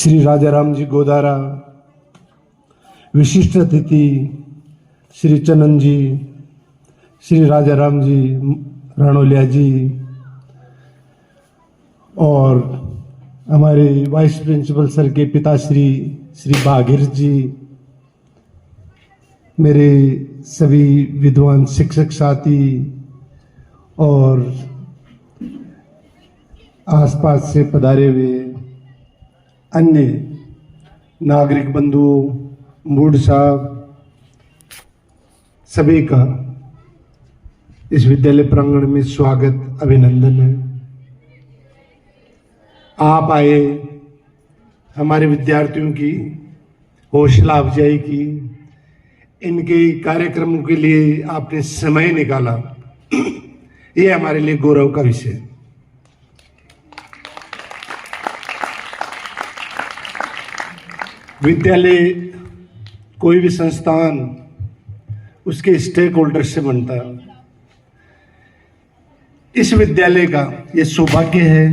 श्री राजाराम जी गोदारा, विशिष्ट अतिथि श्री चनन जी, श्री राजाराम जी राणोलिया जी और हमारे वाइस प्रिंसिपल सर के पिताश्री श्री बागिर जी, मेरे सभी विद्वान शिक्षक साथी और आसपास से पधारे हुए अन्य नागरिक बंधुओं, मूड साहब, सभी का इस विद्यालय प्रांगण में स्वागत, अभिनंदन है। आप आए, हमारे विद्यार्थियों की हौसला अफजाई की, इनके कार्यक्रमों के लिए आपने समय निकाला, ये हमारे लिए गौरव का विषय है। विद्यालय कोई भी संस्थान उसके स्टेक होल्डर से बनता है। इस विद्यालय का ये सौभाग्य है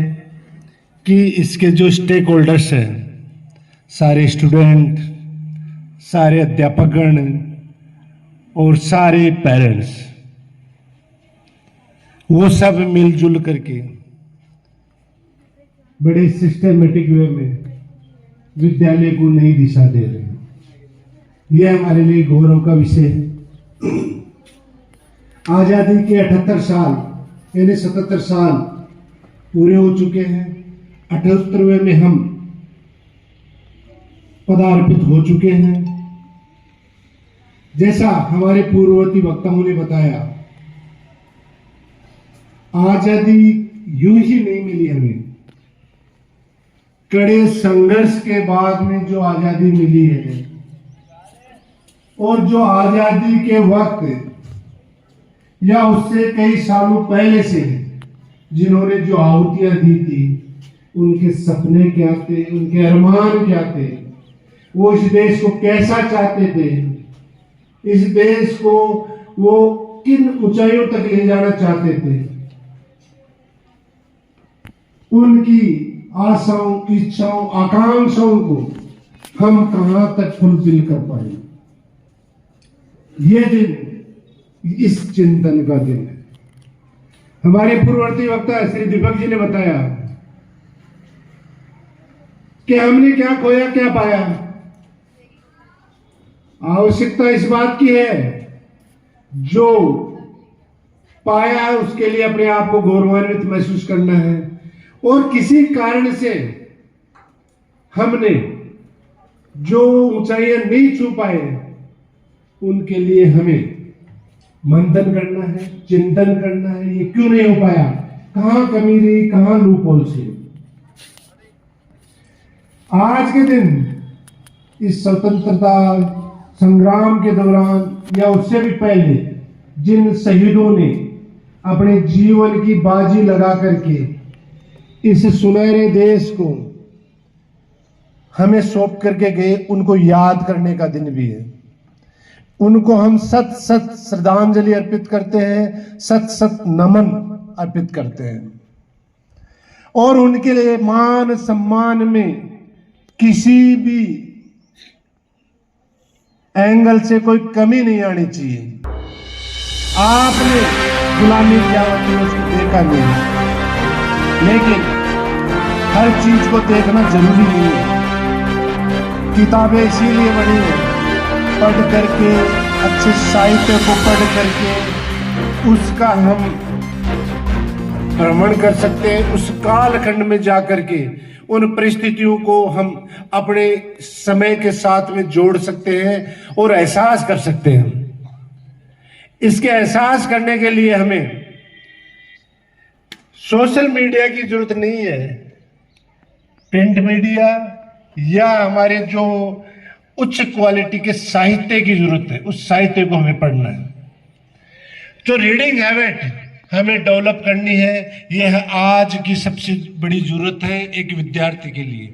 कि इसके जो स्टेक होल्डर्स हैं, सारे स्टूडेंट, सारे अध्यापकगण और सारे पेरेंट्स, वो सब मिलजुल करके बड़े सिस्टमेटिक वे में विद्यालय को नई दिशा दे रहे हैं। यह हमारे लिए गौरव का विषय है। आजादी के 78 साल यानी 77 साल पूरे हो चुके हैं। 78वें में हम पदार्पित हो चुके हैं। जैसा हमारे पूर्ववर्ती वक्ताओं ने बताया, आजादी यूं ही नहीं मिली हमें, कड़े संघर्ष के बाद में जो आजादी मिली है और जो आजादी के वक्त या उससे कई सालों पहले से जिन्होंने जो आहुतियां दी थी, उनके सपने क्या थे, उनके अरमान क्या थे, वो इस देश को कैसा चाहते थे, इस देश को वो किन ऊंचाइयों तक ले जाना चाहते थे, उनकी आशाओं, इच्छाओं, आकांक्षाओं को हम कहां तक फुलफिल कर पाए। ये दिन इस चिंतन का दिन है। हमारे पूर्ववर्ती वक्ता श्री दीपक जी ने बताया कि हमने क्या खोया, क्या पाया। आवश्यकता इस बात की है, जो पाया उसके लिए अपने आप को गौरवान्वित महसूस करना है, और किसी कारण से हमने जो ऊंचाइयां नहीं छू पाए, उनके लिए हमें मंथन करना है, चिंतन करना है। ये क्यों नहीं हो पाया, कहां कमी रही, कहां लूपहोल थी। आज के दिन इस स्वतंत्रता संग्राम के दौरान या उससे भी पहले जिन शहीदों ने अपने जीवन की बाजी लगा करके इस सुनहरे देश को हमें सौंप करके गए, उनको याद करने का दिन भी है। उनको हम सत सत श्रद्धांजलि अर्पित करते हैं, सत सत नमन अर्पित करते हैं, और उनके लिए मान सम्मान में किसी भी एंगल से कोई कमी नहीं आनी चाहिए। आपने गुलामी की आवत उसको देखा नहीं, लेकिन हर चीज को देखना जरूरी नहीं है। किताबें इसीलिए बनी है, पढ़ करके, अच्छे साहित्य को पढ़ करके उसका हम भ्रमण कर सकते हैं। उस कालखंड में जाकर के उन परिस्थितियों को हम अपने समय के साथ में जोड़ सकते हैं और एहसास कर सकते हैं। इसके एहसास करने के लिए हमें सोशल मीडिया की जरूरत नहीं है, प्रिंट मीडिया या हमारे जो उच्च क्वालिटी के साहित्य की जरूरत है, उस साहित्य को हमें पढ़ना है। जो रीडिंग हैबिट हमें डेवलप करनी है, यह आज की सबसे बड़ी जरूरत है एक विद्यार्थी के लिए।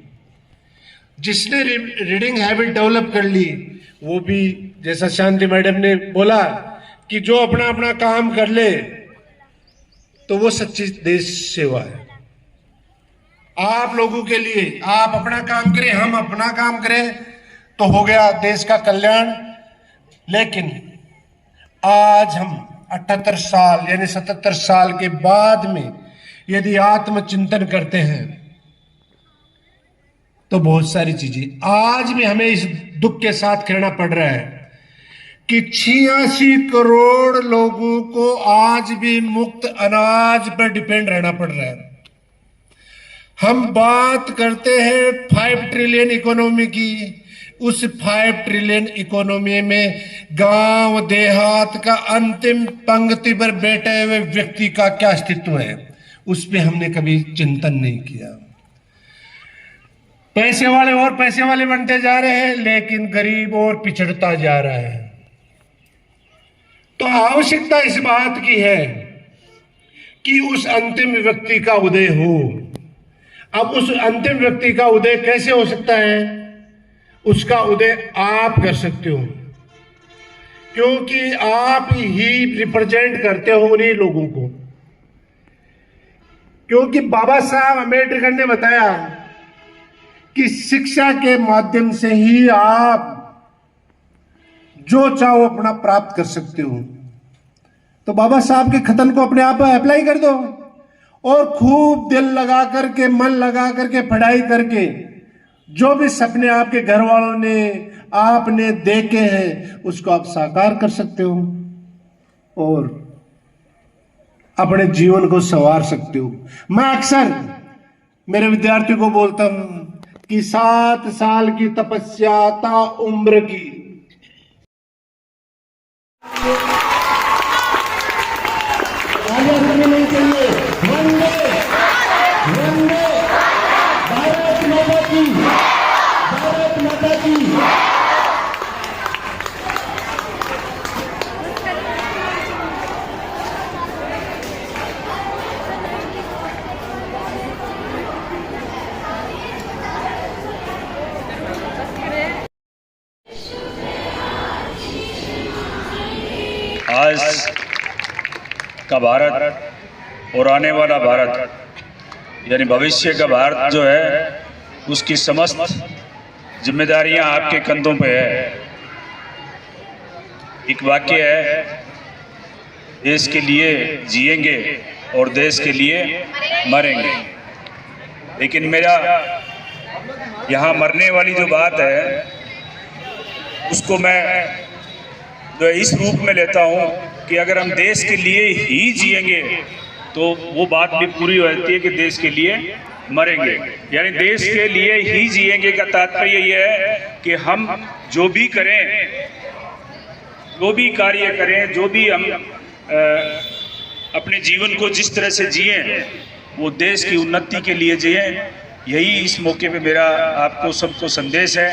जिसने रीडिंग हैबिट डेवलप कर ली, वो भी जैसा शांति मैडम ने बोला कि जो अपना अपना काम कर ले, तो वो सच्ची देश सेवा है। आप लोगों के लिए, आप अपना काम करें, हम अपना काम करें, तो हो गया देश का कल्याण। लेकिन आज हम 78 साल यानी 77 साल के बाद में यदि आत्मचिंतन करते हैं तो बहुत सारी चीजें आज भी हमें इस दुख के साथ कहना पड़ रहा है कि 86 करोड़ लोगों को आज भी मुफ्त अनाज पर डिपेंड रहना पड़ रहा है। हम बात करते हैं 5 ट्रिलियन इकोनॉमी की, उस 5 ट्रिलियन इकोनॉमी में गांव देहात का अंतिम पंक्ति पर बैठे हुए व्यक्ति का क्या अस्तित्व है, उस पर हमने कभी चिंतन नहीं किया। पैसे वाले और पैसे वाले बनते जा रहे हैं, लेकिन गरीब और पिछड़ता जा रहा है। तो आवश्यकता इस बात की है कि उस अंतिम व्यक्ति का उदय हो। अब उस अंतिम व्यक्ति का उदय कैसे हो सकता है? उसका उदय आप कर सकते हो, क्योंकि आप ही रिप्रेजेंट करते हो उन्हीं लोगों को। क्योंकि बाबा साहब अम्बेडकर ने बताया कि शिक्षा के माध्यम से ही आप जो चाहो अपना प्राप्त कर सकते हो। तो बाबा साहब के कथन को अपने आप अप्लाई कर दो और खूब दिल लगा करके, मन लगा करके, पढ़ाई करके जो भी सपने आपके घर वालों ने, आपने देखे हैं, उसको आप साकार कर सकते हो और अपने जीवन को संवार सकते हो। मैं अक्सर मेरे विद्यार्थियों को बोलता हूं कि 7 साल की तपस्या ता उम्र की। नहीं चाहिए। वंदे वंदे भारत माता की, भारत माता की। आज का भारत और आने वाला भारत यानी भविष्य का भारत जो है, उसकी समस्त जिम्मेदारियां आपके कंधों पे है। एक वाक्य है, देश के लिए जिएंगे और देश के लिए मरेंगे। लेकिन मेरा यहाँ मरने वाली जो बात है, उसको मैं जो इस रूप में लेता हूँ कि अगर हम देश के लिए ही जिएंगे तो वो बात भी पूरी हो जाती है कि देश के लिए मरेंगे। यानी देश के लिए ही जिएंगे का तात्पर्य ये है कि हम जो भी करें, जो भी कार्य करें, जो भी हम अपने जीवन को जिस तरह से जिए, वो देश की उन्नति के लिए जिए। यही इस मौके पे मेरा आपको सबको संदेश है।